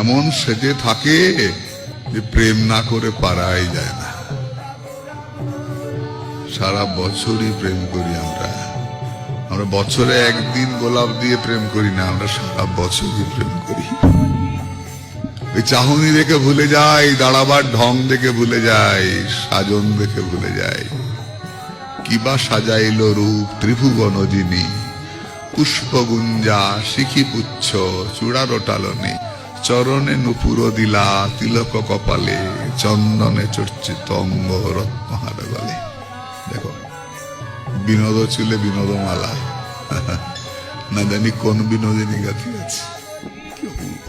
এমন সেজে থাকে যে প্রেম না করে পারাই যায় না। সারা বছরই প্রেম করি আমরা। আমরা বছরে একদিন গোলাপ দিয়ে প্রেম করি না, আমরা সারা বছরই প্রেম করি। ওই চাহনি দেখে ভুলে যাই, দাঁড়াবার ঢং দেখে ভুলে যাই, সাজন দেখে ভুলে যাই। কিবা সাজাইল রূপ ত্রিভুবন যিনি, পুষ্পগুঞ্জা শিখি পুচ্ছ চূড়ার টালনে, চরণে নুপুর দিলা তিলক কপালে, চন্দনে চর্চিত অঙ্গ রত্নহার গলে। দেখো, বিনোদ চুলে বিনোদমালা, না জানি কোন বিনোদিনী গাথি আছে। কি অপূর্ব।